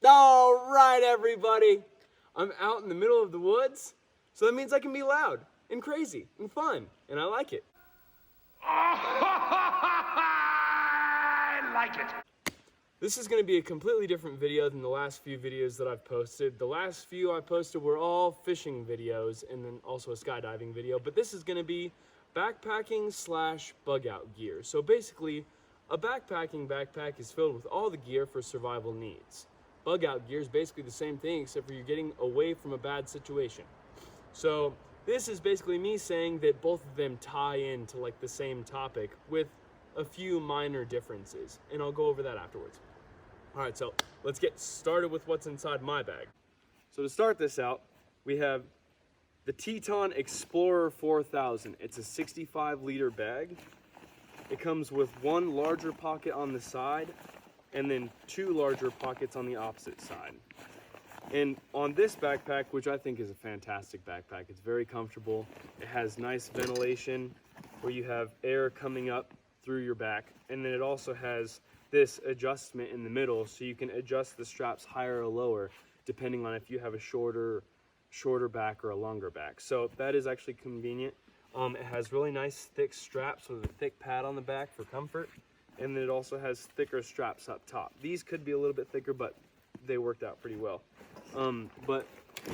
All right, everybody. I'm out in the middle of the woods, so that means I can be loud and crazy and fun, and I like it. I like it. This is going to be a completely different video than the last few videos that I've posted. The last few I posted were all fishing videos and then also a skydiving video, but this is going to be backpacking / bug out gear. So basically, a backpacking backpack is filled with all the gear for survival needs. Bug out gear is basically the same thing, except for you're getting away from a bad situation. So this is basically me saying that both of them tie into like the same topic with a few minor differences, and I'll go over that afterwards. All right, so let's get started with what's inside my bag. So to start this out, we have the Teton Explorer 4000. It's a 65-liter bag. It comes with one larger pocket on the side and then two larger pockets on the opposite side. And on this backpack, which I think is a fantastic backpack, it's very comfortable. It has nice ventilation where you have air coming up through your back. And then it also has this adjustment in the middle so you can adjust the straps higher or lower depending on if you have a shorter back or a longer back. So that is actually convenient. It has really nice thick straps with a thick pad on the back for comfort. And then it also has thicker straps up top. These could be a little bit thicker, but they worked out pretty well. But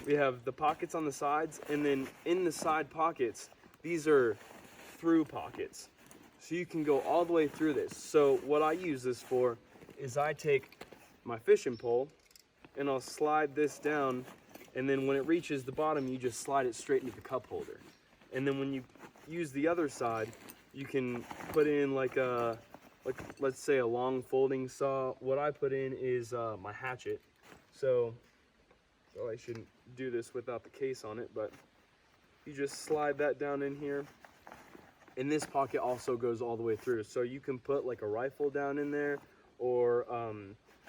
we have the pockets on the sides, and then in the side pockets, these are through pockets. So you can go all the way through this. So what I use this for is I take my fishing pole and I'll slide this down, and then when it reaches the bottom, you just slide it straight into the cup holder. And then when you use the other side, you can put in like let's say a long folding saw. What I put in is my hatchet. So I shouldn't do this without the case on it, but you just slide that down in here. And this pocket also goes all the way through. So you can put like a rifle down in there, or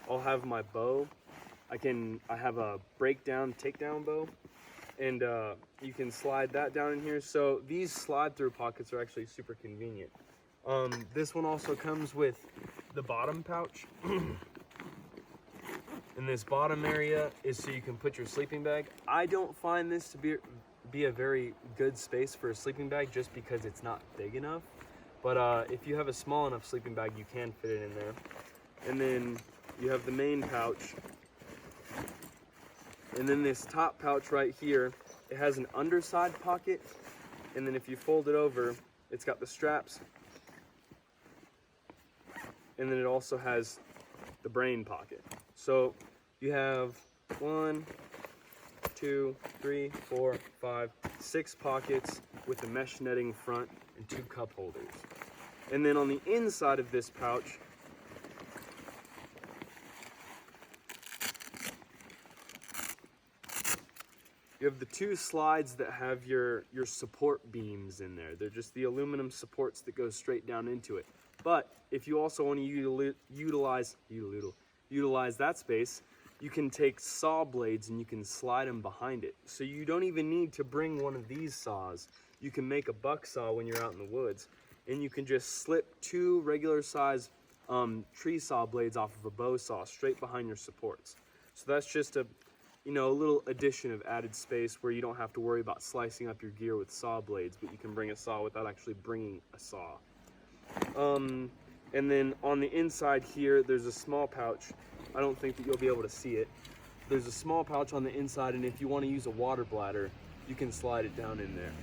I'll have my bow. I have a breakdown, takedown bow, and you can slide that down in here. So these slide through pockets are actually super convenient. This one also comes with the bottom pouch. And this bottom area is so you can put your sleeping bag. I don't find this to be a very good space for a sleeping bag just because it's not big enough. But if you have a small enough sleeping bag, you can fit it in there. And then you have the main pouch. And then this top pouch right here, it has an underside pocket. And then if you fold it over, it's got the straps. And then it also has the brain pocket. So you have 1, 2, 3, 4, 5, 6 pockets with a mesh netting front and 2 cup holders. And then on the inside of this pouch, you have the 2 slides that have your support beams in there. They're just the aluminum supports that go straight down into it. But if you also want to utilize that space, you can take saw blades and you can slide them behind it. So you don't even need to bring one of these saws. You can make a buck saw when you're out in the woods, and you can just slip 2 regular size tree saw blades off of a bow saw straight behind your supports. So that's just a little addition of added space where you don't have to worry about slicing up your gear with saw blades, but you can bring a saw without actually bringing a saw. And then on the inside here, there's a small pouch. I don't think that you'll be able to see it. There's a small pouch on the inside, and if you want to use a water bladder, you can slide it down in there.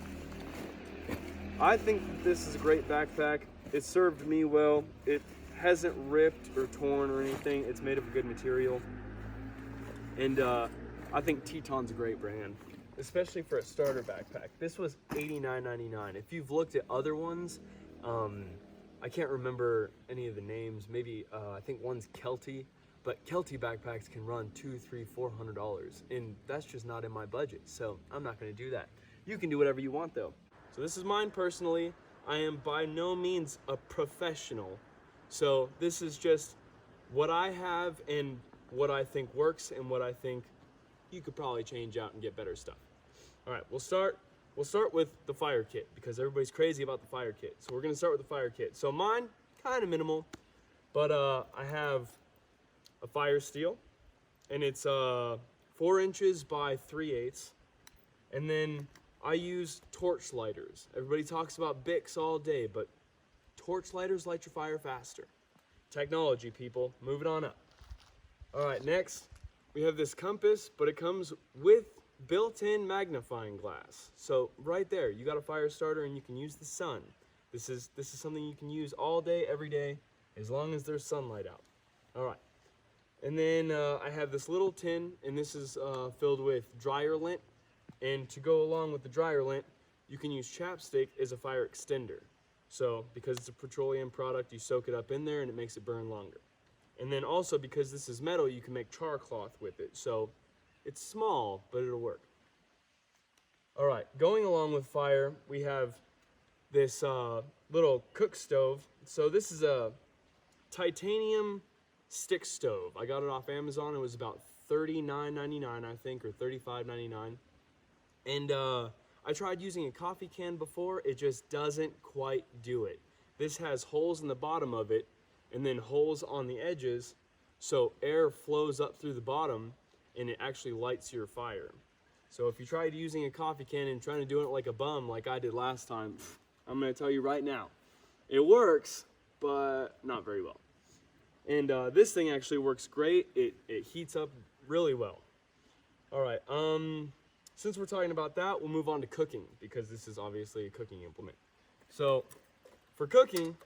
I think that this is a great backpack. It served me well. It hasn't ripped or torn or anything. It's made of a good material. And I think Teton's a great brand, especially for a starter backpack. This was $89.99. If you've looked at other ones, I can't remember any of the names. Maybe I think one's Kelty, but Kelty backpacks can run $200, $300, $400, and that's just not in my budget. So I'm not going to do that. You can do whatever you want though. So this is mine personally. I am by no means a professional, so this is just what I have and what I think works and what I think you could probably change out and get better stuff. All right, we'll start with the fire kit because everybody's crazy about the fire kit. So we're gonna start with the fire kit. So mine, kind of minimal, but I have a fire steel, and it's 4 inches by 3/8. And then I use torch lighters. Everybody talks about Bics all day, but torch lighters light your fire faster. Technology, people, move it on up. All right, next we have this compass, but it comes with built-in magnifying glass. So right there, you got a fire starter and you can use the sun. This is something you can use all day, every day, as long as there's sunlight out. All right. And then I have this little tin, and this is filled with dryer lint. And to go along with the dryer lint, you can use chapstick as a fire extender. So because it's a petroleum product, you soak it up in there and it makes it burn longer. And then also because this is metal, you can make char cloth with it. So it's small, but it'll work. All right, going along with fire, we have this little cook stove. So this is a titanium stick stove. I got it off Amazon. It was about $39.99, I think, or $35.99. And I tried using a coffee can before. It just doesn't quite do it. This has holes in the bottom of it and then holes on the edges, so air flows up through the bottom and it actually lights your fire. So if you tried using a coffee can and trying to do it like a bum like I did last time, I'm going to tell you right now, it works, but not very well. And this thing actually works great. It heats up really well. All right, since we're talking about that, we'll move on to cooking, because this is obviously a cooking implement. So for cooking,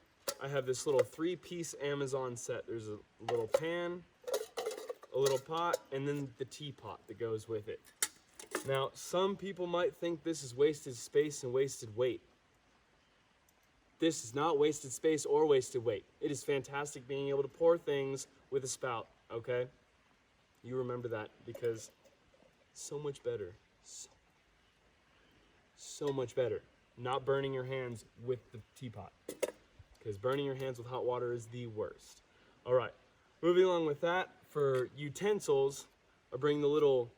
I have this little 3-piece Amazon set. There's a little pan, a little pot, and then the teapot that goes with it. Now, some people might think this is wasted space and wasted weight. This is not wasted space or wasted weight. It is fantastic being able to pour things with a spout, okay? You remember that, because so much better. So much better. Not burning your hands with the teapot, because burning your hands with hot water is the worst. All right, moving along with that, for utensils, I bring the little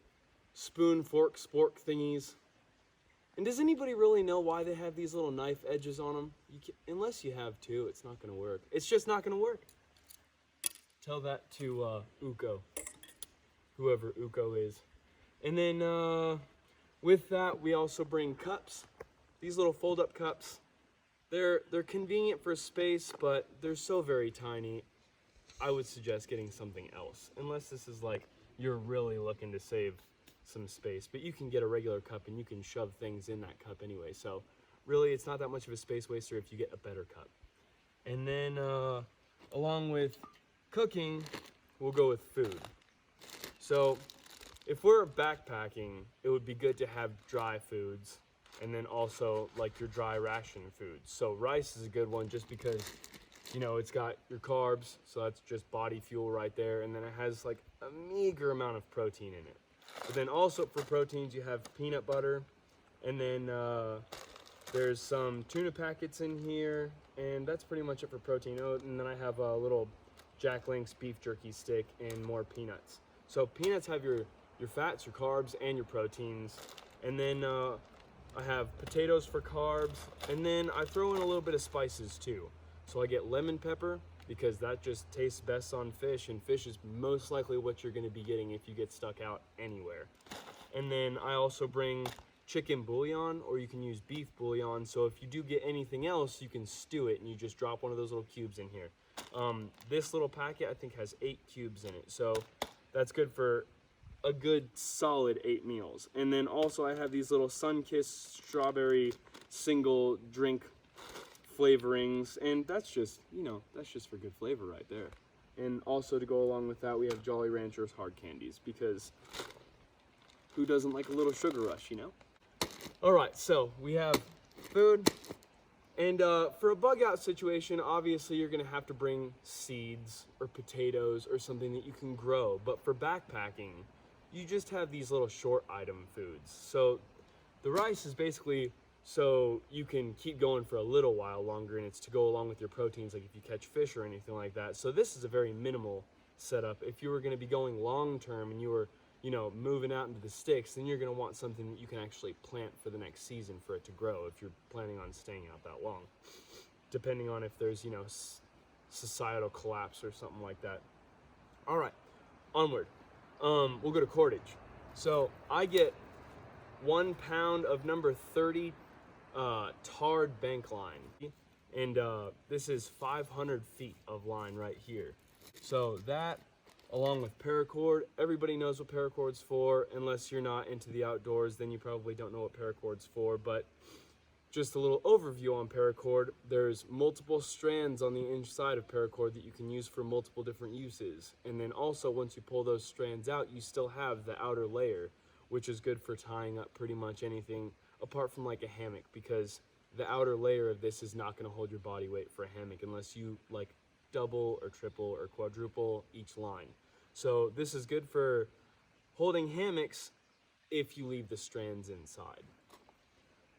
spoon, fork, spork thingies. And does anybody really know why they have these little knife edges on them? Unless you have two, it's not going to work. It's just not going to work. Tell that to Uko, whoever Uko is. And then with that, we also bring cups. These little fold-up cups. They're convenient for space, but they're so very tiny. I would suggest getting something else, unless this is like you're really looking to save some space. But you can get a regular cup and you can shove things in that cup anyway. So really, it's not that much of a space waster if you get a better cup. And then along with cooking, we'll go with food. So if we're backpacking, it would be good to have dry foods, and then also like your dry ration foods. So rice is a good one just because, you know, it's got your carbs, so that's just body fuel right there, and then it has like a meager amount of protein in it. But then also for proteins, you have peanut butter, and then there's some tuna packets in here, and that's pretty much it for protein. Oh, and then I have a little Jack Link's beef jerky stick and more peanuts. So peanuts have your fats, your carbs, and your proteins. And then I have potatoes for carbs, and then I throw in a little bit of spices too. So I get lemon pepper, because that just tastes best on fish, and fish is most likely what you're going to be getting if you get stuck out anywhere. And then I also bring chicken bouillon, or you can use beef bouillon, so if you do get anything else, you can stew it, and you just drop one of those little cubes in here. This little packet I think has 8 cubes in it, so that's good for a good solid 8 meals. And then also I have these little Sunkist strawberry single drink flavorings, and that's just, you know, that's just for good flavor right there. And also to go along with that, we have Jolly Ranchers hard candies, because who doesn't like a little sugar rush, you know? All right, so we have food, and for a bug out situation, obviously you're gonna have to bring seeds or potatoes or something that you can grow. But for backpacking, you just have these little short item foods. So the rice is basically so you can keep going for a little while longer, and it's to go along with your proteins, like if you catch fish or anything like that. So this is a very minimal setup. If you were going to be going long term and you were, you know, moving out into the sticks, then you're going to want something that you can actually plant for the next season for it to grow, if you're planning on staying out that long, depending on if there's, you know, societal collapse or something like that. All right, onward. we'll go to cordage. So I get 1 pound of number 30 tarred bank line, and this is 500 feet of line right here. So that, along with paracord, everybody knows what paracord's for. Unless you're not into the outdoors, then you probably don't know what paracord's for. But just a little overview on paracord. There's multiple strands on the inside of paracord that you can use for multiple different uses. And then also, once you pull those strands out, you still have the outer layer, which is good for tying up pretty much anything apart from like a hammock, because the outer layer of this is not going to hold your body weight for a hammock unless you like double or triple or quadruple each line. So this is good for holding hammocks if you leave the strands inside.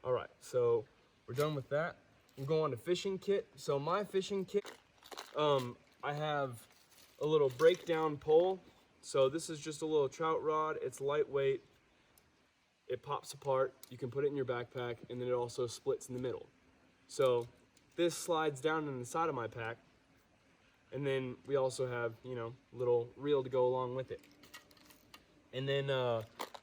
All right, so we're done with that. We'll go on to fishing kit. So my fishing kit, I have a little breakdown pole. So this is just a little trout rod. It's lightweight. It pops apart. You can put it in your backpack, and then it also splits in the middle. So this slides down in the side of my pack, and then we also have, you know, little reel to go along with it. And then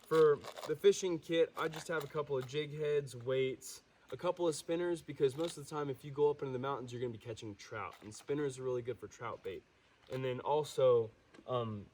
for the fishing kit, I just have a couple of jig heads, weights, a couple of spinners, because most of the time if you go up into the mountains, you're going to be catching trout, and spinners are really good for trout bait. And then also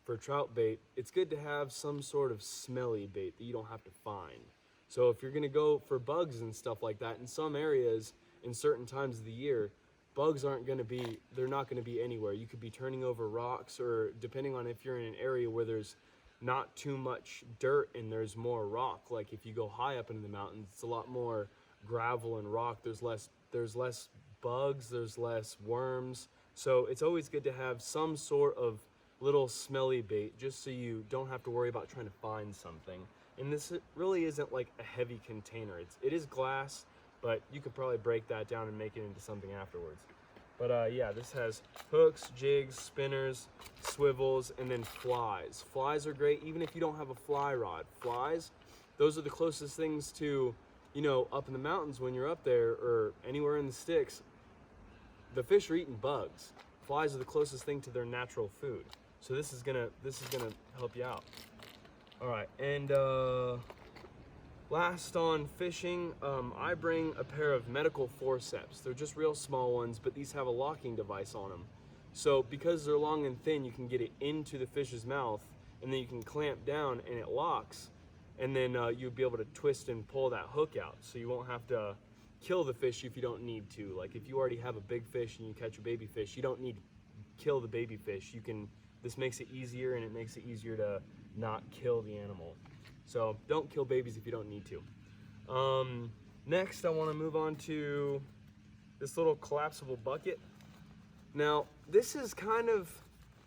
for trout bait, it's good to have some sort of smelly bait that you don't have to find. So if you're going to go for bugs and stuff like that, in some areas, in certain times of the year, bugs aren't going to be, they're not going to be anywhere. You could be turning over rocks, or depending on if you're in an area where there's not too much dirt and there's more rock. Like if you go high up into the mountains, it's a lot more gravel and rock. There's less bugs, there's less worms. So it's always good to have some sort of little smelly bait, just so you don't have to worry about trying to find something. And this really isn't like a heavy container. It is glass, but you could probably break that down and make it into something afterwards. But yeah, this has hooks, jigs, spinners, swivels, and then flies. Flies are great even if you don't have a fly rod. Flies, those are the closest things to, you know, up in the mountains when you're up there, or anywhere in the sticks. The fish are eating bugs. Flies are the closest thing to their natural food. So this is gonna help you out. All right, and last on fishing, I bring a pair of medical forceps. They're just real small ones, but these have a locking device on them. So because they're long and thin, you can get it into the fish's mouth, and then you can clamp down and it locks, and then you'll be able to twist and pull that hook out, so you won't have to kill the fish if you don't need to. Like if you already have a big fish and you catch a baby fish, you don't need to kill the baby fish. This makes it easier, and it makes it easier to not kill the animal. So don't kill babies if you don't need to. Next, I want to move on to this little collapsible bucket. Now, this is kind of,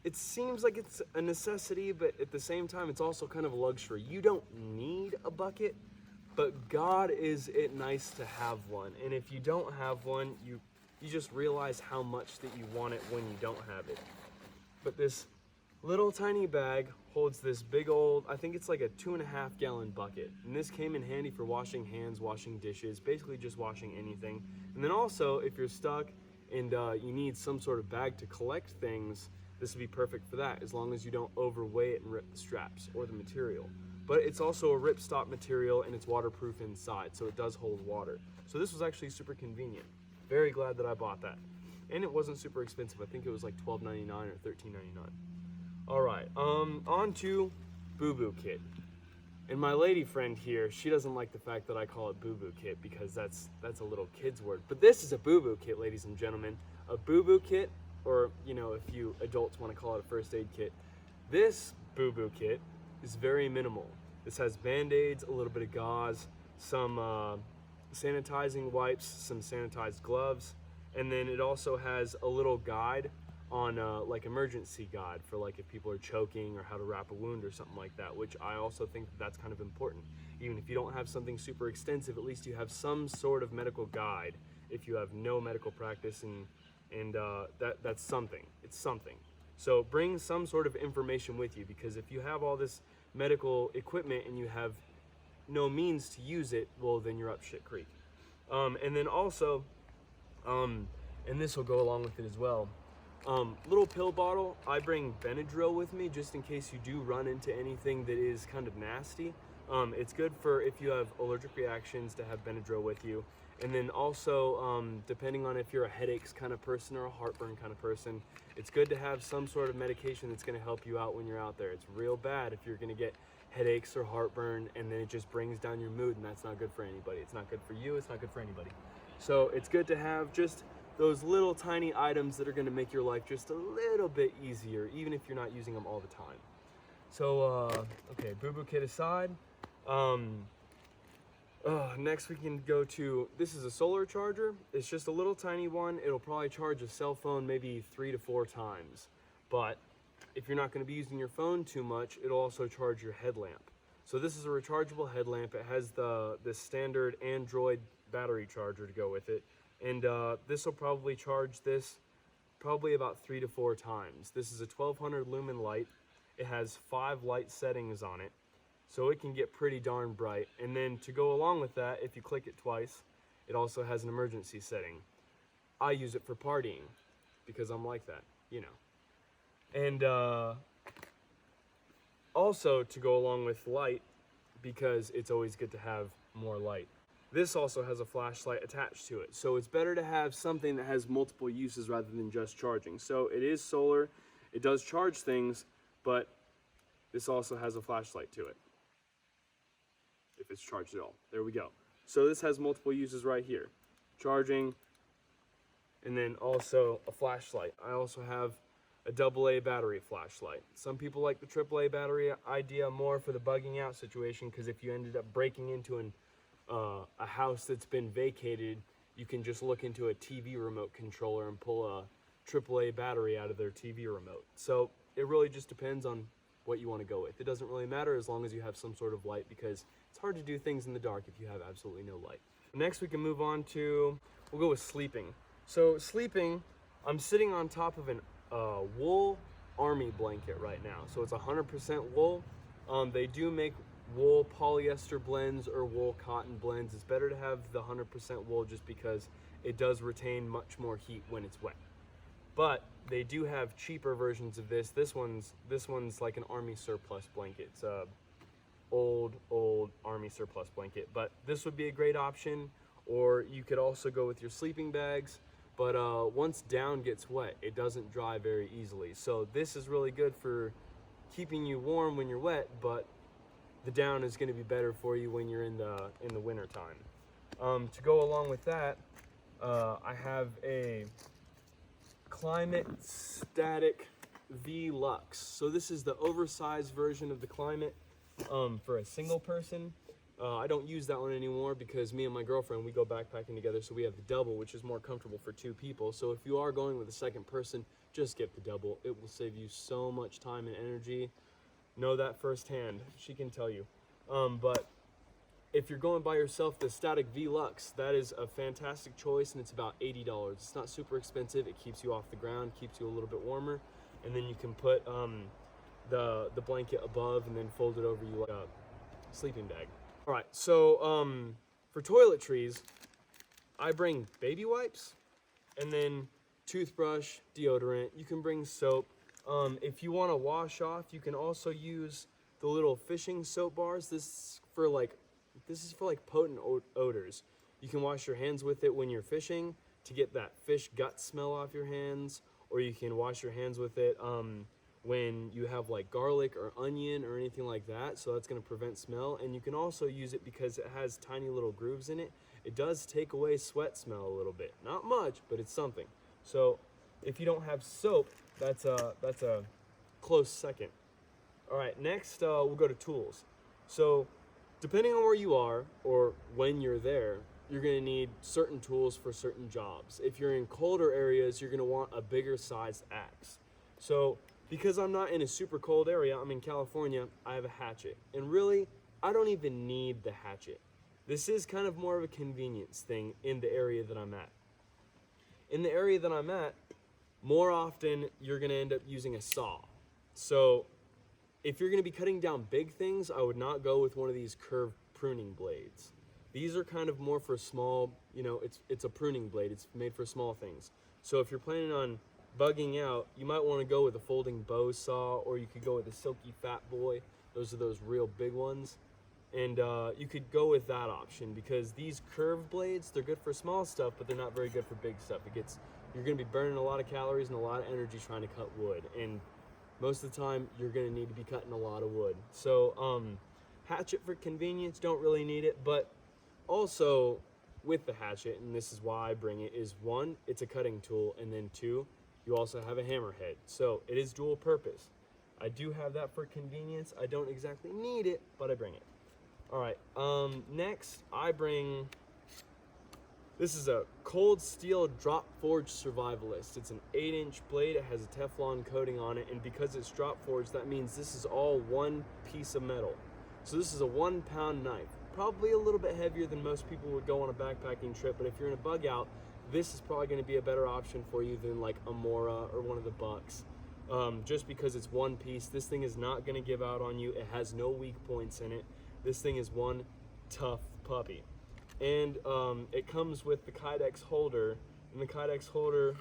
it seems like it's a necessity, but at the same time, it's also kind of a luxury. You don't need a bucket, but God, is it nice to have one. And if you don't have one, you just realize how much that you want it when you don't have it. But this little tiny bag holds this big old, I think it's like a 2.5 gallon bucket. And this came in handy for washing hands, washing dishes, basically just washing anything. And then also, if you're stuck and you need some sort of bag to collect things, this would be perfect for that, as long as you don't overweigh it and rip the straps or the material. But it's also a ripstop material, and it's waterproof inside, so it does hold water. So this was actually super convenient. Very glad that I bought that. And it wasn't super expensive. I think it was like $12.99 or $13.99. All right, on to boo-boo kit. And my lady friend here, she doesn't like the fact that I call it boo-boo kit, because that's a little kid's word. But this is a boo-boo kit, ladies and gentlemen. A boo-boo kit, or, you know, if you adults want to call it a first aid kit. This boo-boo kit is very minimal. This has Band-Aids, a little bit of gauze, some sanitizing wipes, some sanitized gloves, and then it also has a little guide on like emergency guide for like if people are choking or how to wrap a wound or something like that, which I also think that's kind of important. Even if you don't have something super extensive, at least you have some sort of medical guide if you have no medical practice, and that's something. It's something. So bring some sort of information with you, because if you have all this medical equipment and you have no means to use it, well, then you're up shit creek. And then also, and this will go along with it as well, Little pill bottle. I bring Benadryl with me just in case you do run into anything that is kind of nasty. It's good for if you have allergic reactions to have Benadryl with you. And then also, depending on if you're a headaches kind of person or a heartburn kind of person, it's good to have some sort of medication that's going to help you out when you're out there. It's real bad if you're going to get headaches or heartburn and then it just brings down your mood, and that's not good for anybody. It's not good for you, it's not good for anybody. So it's good to have just those little tiny items that are going to make your life just a little bit easier, even if you're not using them all the time. So, okay, boo-boo kit aside. Next we can go to, this is a solar charger. It's just a little tiny one. It'll probably charge a cell phone maybe 3 to 4 times. But if you're not going to be using your phone too much, it'll also charge your headlamp. So this is a rechargeable headlamp. It has the standard Android battery charger to go with it. And this will probably charge this probably about 3 to 4 times. This is a 1200 lumen light. It has 5 light settings on it, so it can get pretty darn bright. And then to go along with that, if you click it twice, it also has an emergency setting. I use it for partying because I'm like that, you know. And also to go along with light, because it's always good to have more light. This also has a flashlight attached to it, so it's better to have something that has multiple uses rather than just charging. So it is solar, it does charge things, but this also has a flashlight to it, if it's charged at all. There we go. So this has multiple uses right here. Charging, and then also a flashlight. I also have a AA battery flashlight. Some people like the AAA battery idea more for the bugging out situation, because if you ended up breaking into a house that's been vacated, you can just look into a TV remote controller and pull a AAA battery out of their TV remote. So it really just depends on what you want to go with. It doesn't really matter as long as you have some sort of light, because it's hard to do things in the dark if you have absolutely no light. Next we can move on to, we'll go with sleeping. So sleeping, I'm sitting on top of an wool army blanket right now. So it's 100% wool. They do make wool polyester blends or wool cotton blends. It's better to have the 100% wool just because it does retain much more heat when it's wet. But they do have cheaper versions of this. This one's like an army surplus blanket. It's a old army surplus blanket, but this would be a great option. Or you could also go with your sleeping bags, but once down gets wet, it doesn't dry very easily. So this is really good for keeping you warm when you're wet, but the down is going to be better for you when you're in the winter time. To go along with that, I have a Climate Static V-Lux. So this is the oversized version of the Climate for a single person. I don't use that one anymore because me and my girlfriend, we go backpacking together, so we have the double, which is more comfortable for 2 people. So if you are going with a second person, just get the double. It will save you so much time and energy. Know that firsthand. She can tell you. But if you're going by yourself, the Static V-Lux, that is a fantastic choice, and it's about $80. It's not super expensive. It keeps you off the ground, keeps you a little bit warmer, and then you can put the blanket above and then fold it over you like a sleeping bag. All right, so for toiletries, I bring baby wipes, and then toothbrush, deodorant. You can bring soap. If you want to wash off, you can also use the little fishing soap bars. This is for like potent odors. You can wash your hands with it when you're fishing to get that fish gut smell off your hands, or you can wash your hands with it when you have like garlic or onion or anything like that. So that's going to prevent smell. And you can also use it because it has tiny little grooves in it. It does take away sweat smell a little bit. Not much, but it's something. So if you don't have soap, that's a close second. All right, next we'll go to tools. So depending on where you are or when you're there, you're gonna need certain tools for certain jobs. If you're in colder areas, you're gonna want a bigger sized axe. So because I'm not in a super cold area, I'm in California, I have a hatchet. And really, I don't even need the hatchet. This is kind of more of a convenience thing in the area that I'm at. In the area that I'm at, more often you're gonna end up using a saw. So if you're gonna be cutting down big things, I would not go with one of these curved pruning blades. These are kind of more for small, it's a pruning blade. It's made for small things. So if you're planning on bugging out, you might want to go with a folding bow saw, or you could go with a silky fat boy. Those are those real big ones. And you could go with that option, because these curved blades, they're good for small stuff, but they're not very good for big stuff. You're going to be burning a lot of calories and a lot of energy trying to cut wood, and most of the time you're going to need to be cutting a lot of wood. So hatchet for convenience, don't really need it, but also with the hatchet, and this is why I bring it, is one, it's a cutting tool, and then two, you also have a hammerhead. So it is dual purpose. I do have that for convenience. I don't exactly need it, but I bring it. All right, next I bring, this is a cold steel drop forged survivalist. It's an 8-inch blade. It has a Teflon coating on it, and because it's drop forged, that means this is all one piece of metal. So this is a 1-pound knife, probably a little bit heavier than most people would go on a backpacking trip, but if you're in a bug out, this is probably going to be a better option for you than like a Mora or one of the Bucks. Just because it's one piece, this thing is not going to give out on you. It has no weak points in it. This thing is one tough puppy. And it comes with the Kydex holder. And the Kydex holder,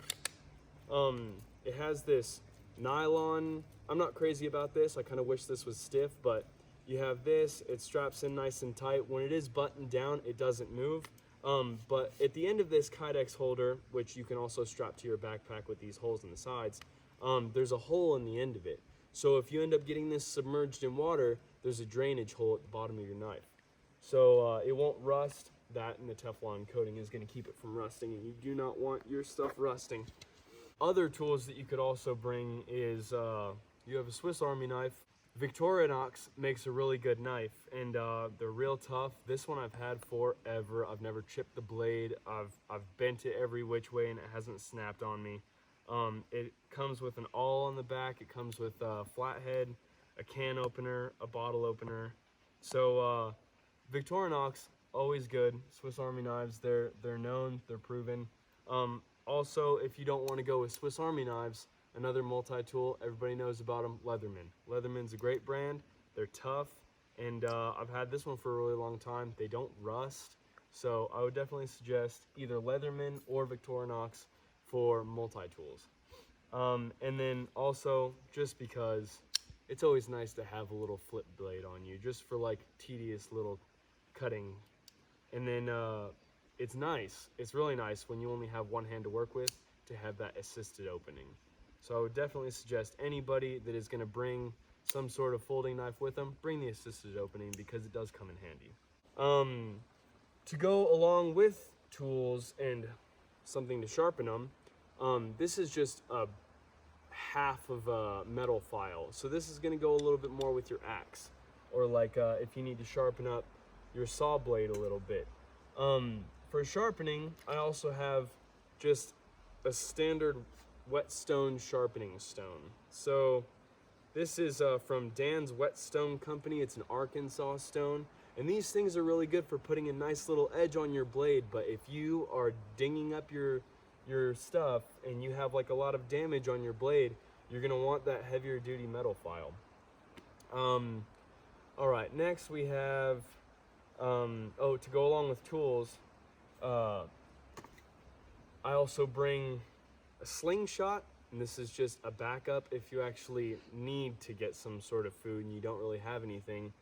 it has this nylon. I'm not crazy about this. I kind of wish this was stiff, but you have this. It straps in nice and tight. When it is buttoned down, it doesn't move. But at the end of this Kydex holder, which you can also strap to your backpack with these holes in the sides, there's a hole in the end of it. So if you end up getting this submerged in water, there's a drainage hole at the bottom of your knife. So it won't rust. That and the Teflon coating is going to keep it from rusting, and you do not want your stuff rusting. Other tools that you could also bring is you have a Swiss Army knife. Victorinox makes a really good knife, and they're real tough. This one I've had forever. I've never chipped the blade. I've bent it every which way, and it hasn't snapped on me. It comes with an awl on the back. It comes with a flathead, a can opener, a bottle opener. So Victorinox, always good. Swiss Army knives, they're known, they're proven. Also, if you don't want to go with Swiss Army knives, another multi-tool, everybody knows about them, Leatherman. Leatherman's a great brand. They're tough, and I've had this one for a really long time. They don't rust, so I would definitely suggest either Leatherman or Victorinox for multi-tools. And then also, just because it's always nice to have a little flip blade on you, just for like tedious little cutting. And then it's nice, it's really nice when you only have one hand to work with to have that assisted opening. So I would definitely suggest anybody that is going to bring some sort of folding knife with them, bring the assisted opening, because it does come in handy. To go along with tools and something to sharpen them, this is just a half of a metal file. So this is going to go a little bit more with your axe, or like if you need to sharpen up your saw blade a little bit. For sharpening, I also have just a standard whetstone sharpening stone. So this is from Dan's Whetstone Company. It's an Arkansas stone, and these things are really good for putting a nice little edge on your blade. But if you are dinging up your stuff and you have like a lot of damage on your blade, you're gonna want that heavier duty metal file. All right, next we have to go along with tools, I also bring a slingshot, and this is just a backup if you actually need to get some sort of food and you don't really have anything.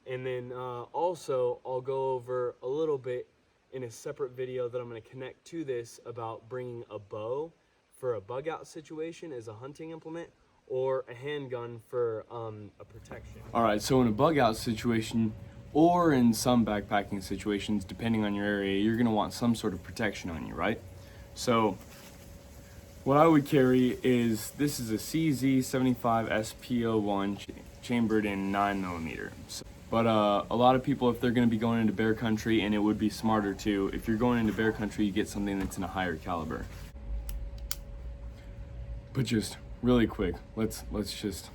And then also I'll go over a little bit in a separate video that I'm going to connect to this about bringing a bow for a bug out situation as a hunting implement, or a handgun for a protection. All right, so in a bug out situation, or in some backpacking situations, depending on your area, you're gonna want some sort of protection on you, right? So what I would carry is, this is a CZ75 SP01 chambered in 9mm. But a lot of people, if they're gonna be going into bear country, and it would be smarter too, if you're going into bear country, you get something that's in a higher caliber. But just really quick, let's just,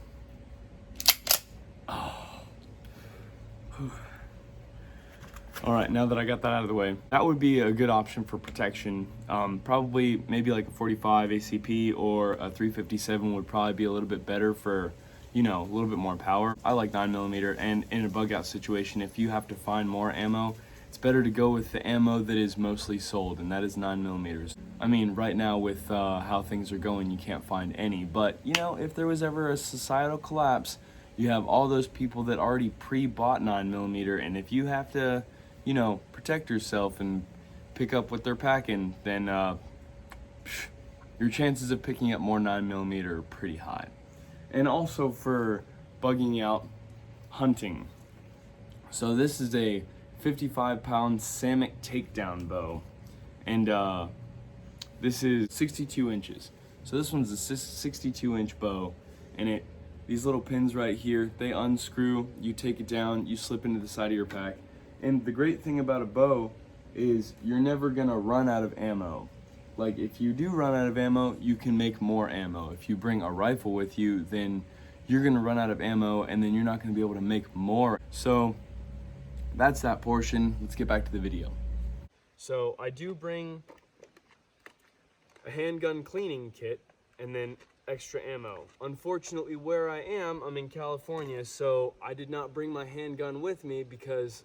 All right, now that I got that out of the way, that would be a good option for protection. Probably maybe like a 45 ACP or a 357 would probably be a little bit better for, you know, a little bit more power. I like 9mm, and in a bug out situation, if you have to find more ammo, it's better to go with the ammo that is mostly sold, and that is 9mm. I mean, right now with how things are going, you can't find any, but you know, if there was ever a societal collapse, you have all those people that already pre-bought 9mm, and if you have to, you know, protect yourself and pick up what they're packing, then your chances of picking up more 9mm are pretty high. And also for bugging out hunting. So this is a 55-pound Samick takedown bow, and this is 62 inches. So this one's a 62-inch bow, and these little pins right here, they unscrew, you take it down, you slip into the side of your pack. And the great thing about a bow is you're never gonna run out of ammo. Like if you do run out of ammo, you can make more ammo. If you bring a rifle with you, then you're gonna run out of ammo and then you're not gonna be able to make more. So that's that portion. Let's get back to the video. So I do bring a handgun cleaning kit and then extra ammo. Unfortunately, where I am, I'm in California, so I did not bring my handgun with me because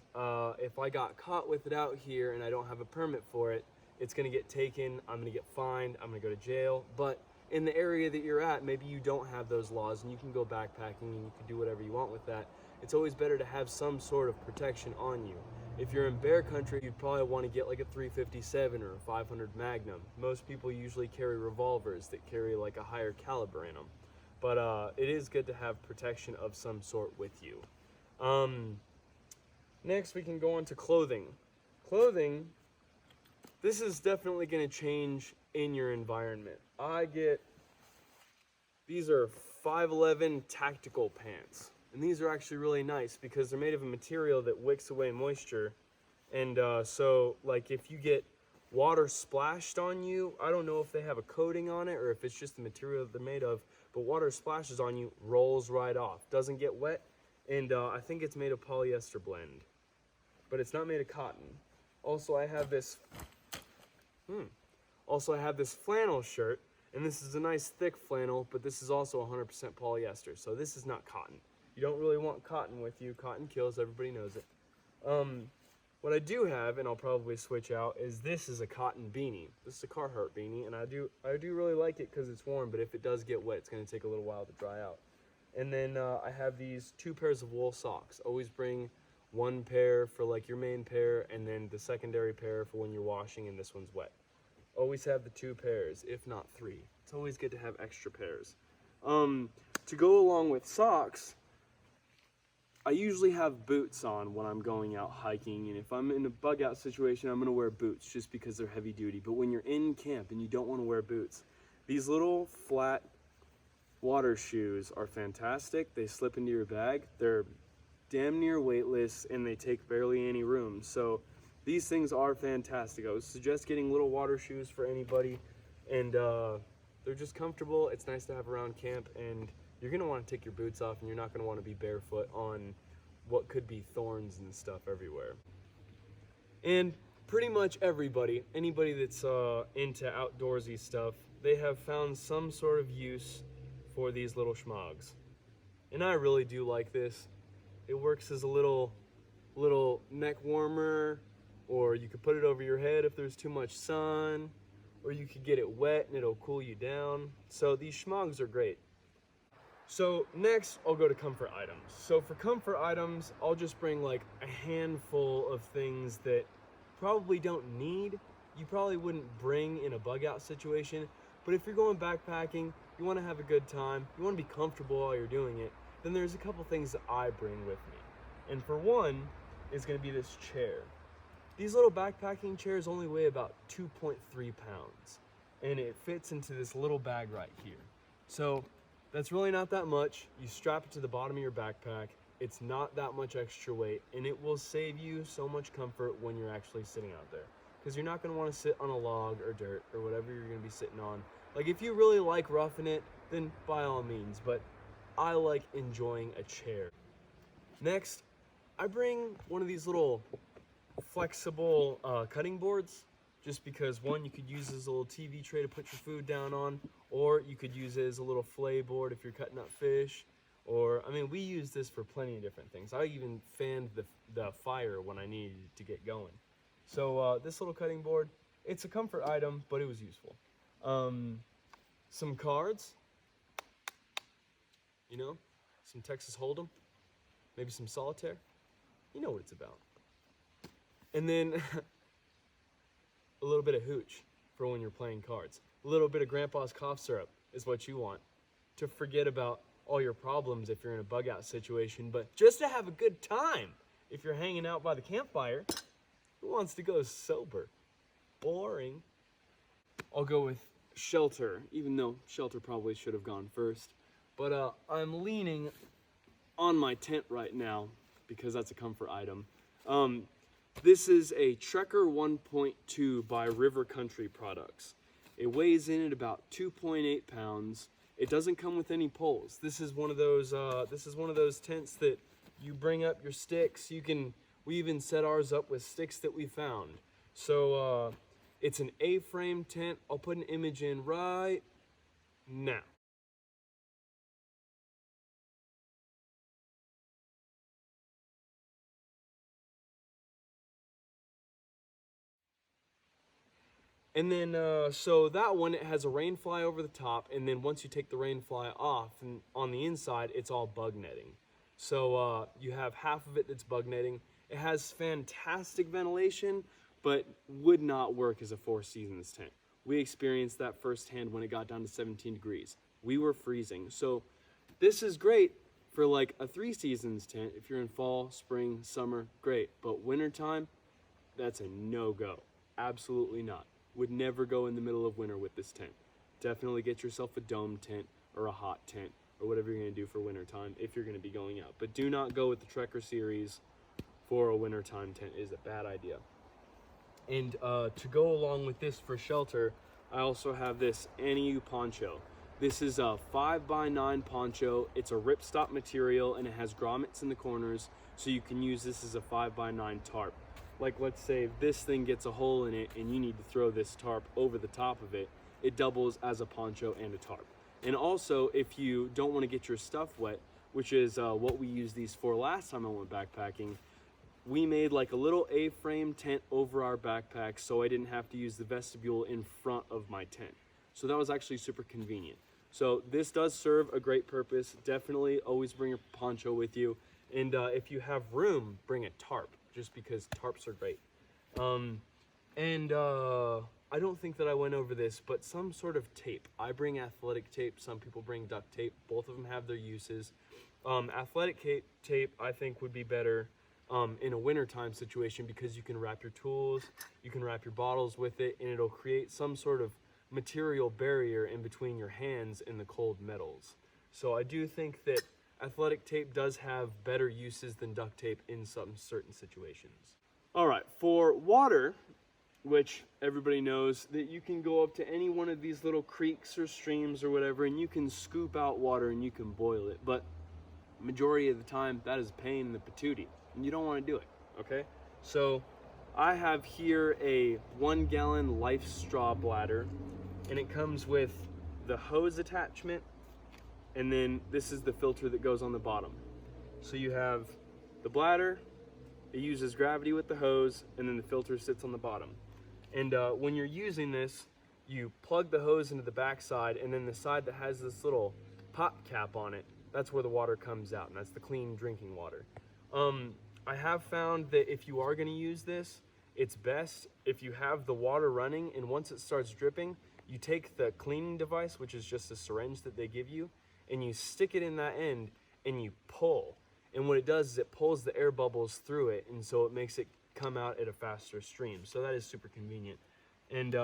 if I got caught with it out here and I don't have a permit for it, it's gonna get taken, I'm gonna get fined, I'm gonna go to jail. But in the area that you're at, maybe you don't have those laws and you can go backpacking and you can do whatever you want with that. It's always better to have some sort of protection on you. If you're in bear country, you'd probably want to get like a 357 or a 500 Magnum. Most people usually carry revolvers that carry like a higher caliber in them. But it is good to have protection of some sort with you. Next we can go on to clothing. Clothing, this is definitely going to change in your environment. These are 511 tactical pants. And these are actually really nice because they're made of a material that wicks away moisture. And so like if you get water splashed on you, I don't know if they have a coating on it or if it's just the material that they're made of, but water splashes on you, rolls right off, doesn't get wet. And I think it's made of polyester blend, but it's not made of cotton. Also I have this flannel shirt, and this is a nice thick flannel, but this is also 100% polyester, so this is not cotton. You don't really want cotton with you. Cotton kills, everybody knows it. What I do have, and I'll probably switch out, is this is a cotton beanie. This is a Carhartt beanie, and I do really like it because it's warm, but if it does get wet, it's gonna take a little while to dry out. And then I have these 2 pairs of wool socks. Always bring 1 pair for like your main pair, and then the secondary pair for when you're washing and this one's wet. Always have the 2 pairs, if not 3. It's always good to have extra pairs. To go along with socks, I usually have boots on when I'm going out hiking, and if I'm in a bug out situation, I'm gonna wear boots just because they're heavy duty. But when you're in camp and you don't wanna wear boots, these little flat water shoes are fantastic. They slip into your bag. They're damn near weightless and they take barely any room. So these things are fantastic. I would suggest getting little water shoes for anybody, and they're just comfortable. It's nice to have around camp, and you're gonna want to take your boots off and you're not gonna want to be barefoot on what could be thorns and stuff everywhere. And pretty much anybody that's into outdoorsy stuff, they have found some sort of use for these little schmogs. And I really do like this. It works as a little neck warmer, or you could put it over your head if there's too much sun, or you could get it wet and it'll cool you down. So these schmogs are great. So next, I'll go to comfort items. So for comfort items, I'll just bring like a handful of things that probably don't need, you probably wouldn't bring in a bug out situation, but if you're going backpacking, you want to have a good time, you want to be comfortable while you're doing it, then there's a couple things that I bring with me. And for one is going to be this chair. These little backpacking chairs only weigh about 2.3 pounds, and it fits into this little bag right here. So that's really not that much. You strap it to the bottom of your backpack. It's not that much extra weight, and it will save you so much comfort when you're actually sitting out there. Because you're not going to want to sit on a log or dirt or whatever you're going to be sitting on. Like if you really like roughing it, then by all means, but I like enjoying a chair. Next, I bring one of these little flexible cutting boards, just because one, you could use as a little TV tray to put your food down on, or you could use it as a little fillet board if you're cutting up fish, Or, I mean, we use this for plenty of different things. I even fanned the fire when I needed to get going. So this little cutting board, it's a comfort item, but it was useful. Some cards, you know, some Texas Hold'em, maybe some solitaire. You know what it's about. And then a little bit of hooch for when you're playing cards. A little bit of Grandpa's cough syrup is what you want to forget about all your problems if you're in a bug out situation, but just to have a good time. If you're hanging out by the campfire, who wants to go sober? Boring. I'll go with shelter, even though shelter probably should have gone first. But I'm leaning on my tent right now because that's a comfort item. This is a Trekker 1.2 by River Country Products. It weighs in at about 2.8 pounds. It doesn't come with any poles. This is one of those tents that you bring up your sticks. We even set ours up with sticks that we found. So it's an A-frame tent. I'll put an image in right now. And then, so that one, it has a rain fly over the top, and then once you take the rain fly off, and on the inside, it's all bug netting. So you have half of it that's bug netting. It has fantastic ventilation, but would not work as a Four Seasons tent. We experienced that firsthand when it got down to 17 degrees. We were freezing. So this is great for like a Three Seasons tent. If you're in fall, spring, summer, great. But wintertime, that's a no-go. Absolutely not. Would never go in the middle of winter with this tent. Definitely get yourself a dome tent or a hot tent or whatever you're gonna do for wintertime if you're gonna be going out. But do not go with the Trekker series for a wintertime tent. It is a bad idea. And to go along with this for shelter, I also have this Aniu poncho. This is a 5x9 poncho. It's a ripstop material and it has grommets in the corners, so you can use this as a 5x9 tarp. Like, let's say this thing gets a hole in it and you need to throw this tarp over the top of it, it doubles as a poncho and a tarp. And also, if you don't want to get your stuff wet, which is what we used these for last time I went backpacking, we made like a little A-frame tent over our backpack so I didn't have to use the vestibule in front of my tent. So that was actually super convenient. So this does serve a great purpose. Definitely always bring a poncho with you. And if you have room, bring a tarp, just because tarps are great. I don't think that I went over this, but some sort of tape. I bring athletic tape. Some people bring duct tape. Both of them have their uses. Athletic tape, I think, would be better in a wintertime situation because you can wrap your tools, you can wrap your bottles with it, and it'll create some sort of material barrier in between your hands and the cold metals. So I do think that athletic tape does have better uses than duct tape in some certain situations. All right, for water, which everybody knows that you can go up to any one of these little creeks or streams or whatever, and you can scoop out water and you can boil it. But majority of the time, that is a pain in the patootie, and you don't want to do it, okay? So I have here a 1 gallon Life straw bladder, and it comes with the hose attachment, and then this is the filter that goes on the bottom. So you have the bladder, it uses gravity with the hose, and then the filter sits on the bottom. And when you're using this, you plug the hose into the back side, and then the side that has this little pop cap on it, that's where the water comes out, and that's the clean drinking water. I have found that if you are gonna use this, it's best if you have the water running, and once it starts dripping, you take the cleaning device, which is just a syringe that they give you, and you stick it in that end, and you pull. And what it does is it pulls the air bubbles through it, and so it makes it come out at a faster stream. So that is super convenient. And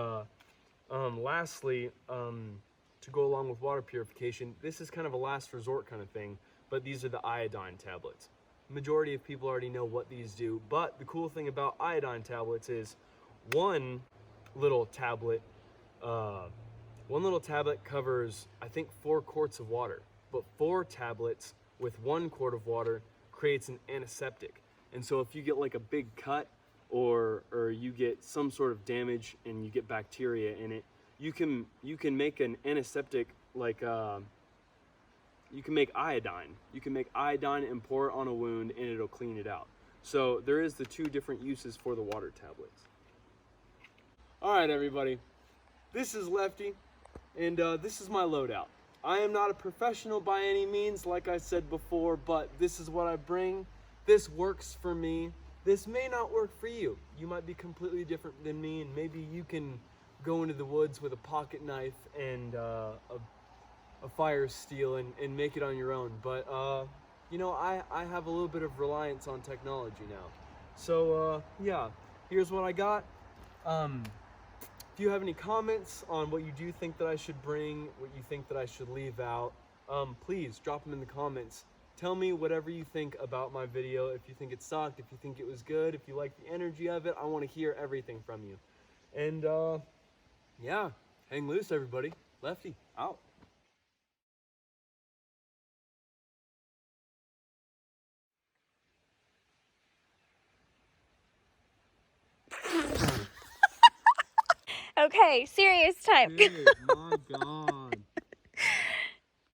lastly, to go along with water purification, this is kind of a last resort kind of thing, but these are the iodine tablets. Majority of people already know what these do, but the cool thing about iodine tablets is one little tablet covers, I think, 4 quarts of water, but 4 tablets with 1 quart of water creates an antiseptic. And so if you get like a big cut or you get some sort of damage and you get bacteria in it, you can make an antiseptic like you can make iodine. You can make iodine and pour it on a wound and it'll clean it out. So there is the two different uses for the water tablets. All right, everybody, this is Lefty, and this is my loadout. I am not a professional by any means, like I said before, but this is what I bring. This works for me. This may not work for you. You might be completely different than me, and maybe you can go into the woods with a pocket knife and a fire steel and make it on your own. But you know, I have a little bit of reliance on technology now. So yeah, here's what I got. If you have any comments on what you do think that I should bring, what you think that I should leave out, please drop them in the comments. Tell me whatever you think about my video. If you think it sucked, if you think it was good, if you like the energy of it, I want to hear everything from you. And yeah, hang loose, everybody. Lefty, out. Okay, serious time. Hey, my God.